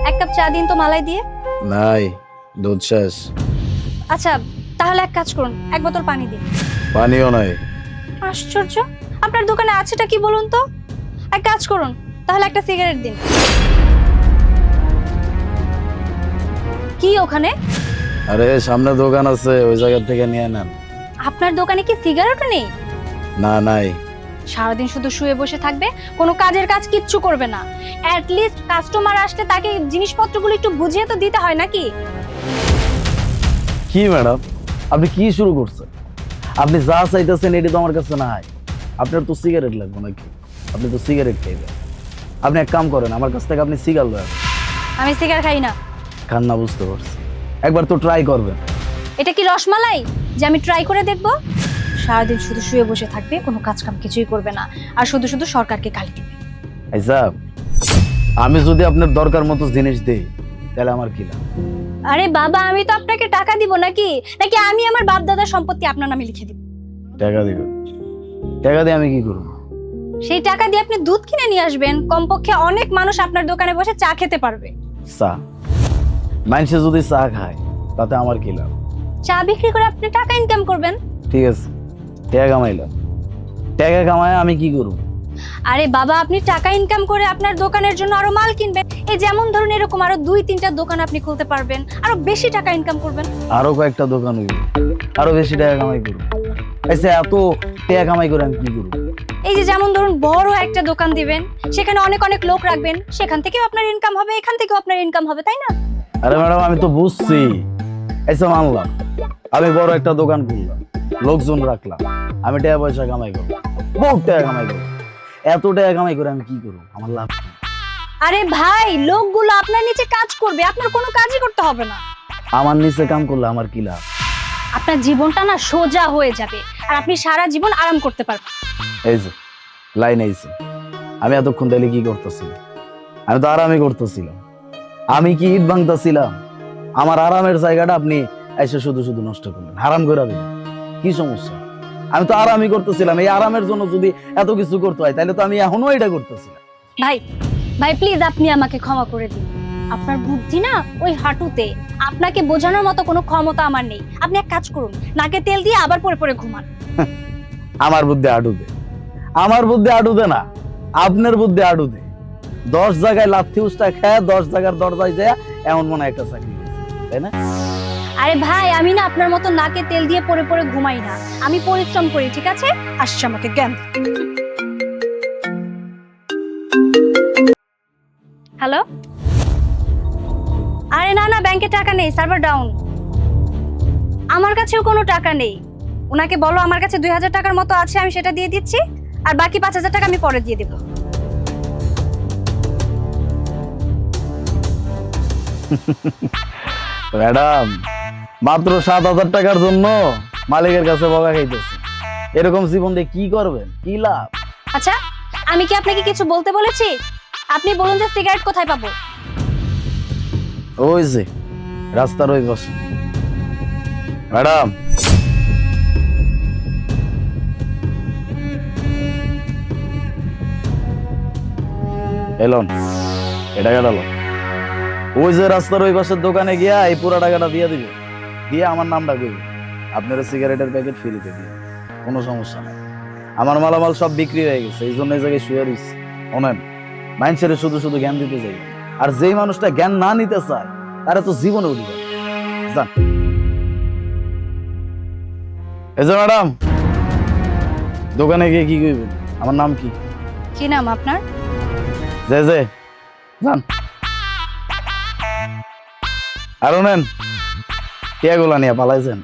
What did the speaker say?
এক কাপ চা দিন তো মালাই দিয়ে। নাই, দুধ শেষ। আচ্ছা তাহলে এক কাজ করুন, এক বোতল পানি দিন। পানিও নাই। আশ্চর্য, আপনার দোকানে আছেটা কি বলুন তো? এক কাজ করুন, তাহলে একটা সিগারেট দিন। কি ওখানে? আরে সামনে দোকান আছে, ওই জায়গা থেকে নিয়ে নেন। আপনার দোকানে কি সিগারেটও নেই? না, নাই। সারাদিন শুধু শুয়ে বসে থাকবে, কোনো কাজের কাজ কিচ্ছু করবে না। অ্যাট লিস্ট কাস্টমার আসলে তাকে জিনিসপত্রগুলো একটু বুঝিয়ে তো দিতে হয় নাকি? কি ম্যাডাম, আপনি কি শুরু করছেন? আপনি যা চাইতেছেন এটি তো আমার কাছে নাই। আপনার তো সিগারেট লাগবে নাকি? আপনি তো সিগারেট খাইবেন। আপনি এক কাম করেন, আমার কাছ থেকে আপনি সিগার লয়। আমি সিগারেট খাই না। খান না, বুঝতে পারছি। একবার তো ট্রাই করবেন। এটা কি রসমালাই যে আমি ট্রাই করে দেখব? সারাদিন শুধু শুয়ে বসে থাকবে, কোনো কাজ কাম কিছুই করবে না, আর শুধু শুধু সরকারকে গালি দিবে। আচ্ছা, আমি যদি আপনার দরকার মতো জিনিস দেই তাহলে আমার কি লাভ? আরে বাবা, আমি তো আপনাকে টাকা দিব নাকি? নাকি আমি আমার বাপ দাদার সম্পত্তি আপনার নামে লিখে দিব? টাকা দিবেন? টাকা দিয়ে আমি কি করব? সেই টাকা দিয়ে আপনি দুধ কিনে নিয়ে আসবেন, কমপক্ষে অনেক মানুষ আপনার দোকানে বসে চা খেতে পারবে। চা? মানুষে যদি চা খায় তাতে আমার কি লাভ? চা বিক্রি করে আপনি টাকা ইনকাম করবেন। ঠিক আছে, টাকা কামাইলাম। টাকা কামায় আমি কি করব? আরে বাবা, আপনি টাকা ইনকাম করে আপনার দোকানের জন্য আরো মাল কিনবেন। এই যেমন ধরুন এরকম আরো 2-3টা দোকান আপনি খুলতে পারবেন, আরো বেশি টাকা ইনকাম করবেন। আরো কয়েকটা দোকান হইব, আরো বেশি টাকা কামাই করব। আচ্ছা, এত টাকা কামাই করে আমি কি করব? এই যে যেমন ধরুন বড় একটা দোকান দিবেন, সেখানে অনেক অনেক লোক রাখবেন, সেখান থেকেও আপনার ইনকাম হবে, এখান থেকেও আপনার ইনকাম হবে, তাই না? আরে ম্যাডাম, আমি তো বুঝছি। আচ্ছা মানলাম, আমি বড় একটা দোকান খুললাম, লোকজন রাখলাম, আমি টাকা পয়সা কামাই করবো, বহুত টাকা কামাই করবো। এত টাকা কামাই করে আমি কি করবো? আমার লাভ কি? আরে ভাই, লোকগুলো আপনার নিচে কাজ করবে, আপনার কোনো কাজই করতে হবে না। আমার নিচে কাম করলে আমার কি লাভ? আপনার জীবনটা না সোজা হয়ে যাবে, আর আপনি সারা জীবন আরাম করতে পারবেন। এই যে লাইন আইছে, আমি এতক্ষণ তাইলে কি করতেছিলাম? আমি তো আরামই করতেছিলাম। আমি কি ইট ভাঙতেছিলাম? আমার আরামের জায়গাটা আপনি এসে শুধু শুধু নষ্ট করলেন, হারাম করে দিলেন। কি সমস্যা? আমি তো আরামই করতেছিলাম। এই আরামের জন্য যদি এত কিছু করতে হয় তাহলে তো আমি এখনো এটা করতেছিলাম। ভাই ভাই প্লিজ আপনি আমাকে ক্ষমা করে দিন। আপনার বুদ্ধি না ওই হাঁটুতে, আপনাকে বোঝানোর মতো কোনো ক্ষমতা আমার নেই। আপনি এক কাজ করুন, নাকে তেল দিয়ে আবার পরে পরে ঘুমান। আমার বুদ্ধি আডুদে? আমার বুদ্ধি আডুদে না, আপনার বুদ্ধি আডুদে। 10 জায়গায় লাথি উস্তা খায় 10 জায়গার দরজায় যায়, এমন মনে হয় একটা চাকরি করছে, তাই না? আরে ভাই, আমি না আপনার মতো নাকে তেল দিয়ে পরে পরে ঘুমাই না, আমি পরিশ্রম করি, ঠিক আছে? আসছে আমাকে জ্ঞান। হ্যালো? আরে না না, ব্যাংকে টাকা নেই, সার্ভার ডাউন। আমার কাছেও কোনো টাকা নেই। ওনাকে বলো আমার কাছে 2000 টাকার মতো আছে, আমি সেটা দিয়ে দিচ্ছি, আর বাকি 5000 টাকা আমি পরে দিয়ে দেব। ম্যাডাম, মাত্র 7000 টাকার জন্য মালিকের কাছে বকা খাইতেছে। এরকম জীবন দিয়ে কি করবেন? কি লাভ? আচ্ছা, আমি কি আপনাকে কিছু বলতে বলেছি? আপনি বলুন যে সিগারেট কোথায় পাবো? ওই যে রাস্তার ওই পাশে। ম্যাডাম, এলন, এটা গেল। ওই যে রাস্তার ওই পাশের দোকানে গিয়া এই পুরো টাকাটা দিয়ে দিবে, দিয়ে আমার নামটা কইবে, আপনারা সিগারেটের প্যাকেট ফ্রিতে দিবে, কোনো সমস্যা নাই। আমার মালামাল সব বিক্রি হয়ে গেছে, এই জন্য এই জায়গায় শুয়ে রয়েছে। শোনেন, মানুষের শুধু শুধু জ্ঞান দিতে যাই, আর যেই মানুষটা জ্ঞান না নিতে চায় তারা তো জীবনে উঠবে। যান। এই যে ম্যাডাম, দোকানে গিয়ে কি কইবেন? আমার নাম কি? কি নাম আপনার? যে যান। আর নেন টিয়াগুলা নিয়ে পালাইছেন।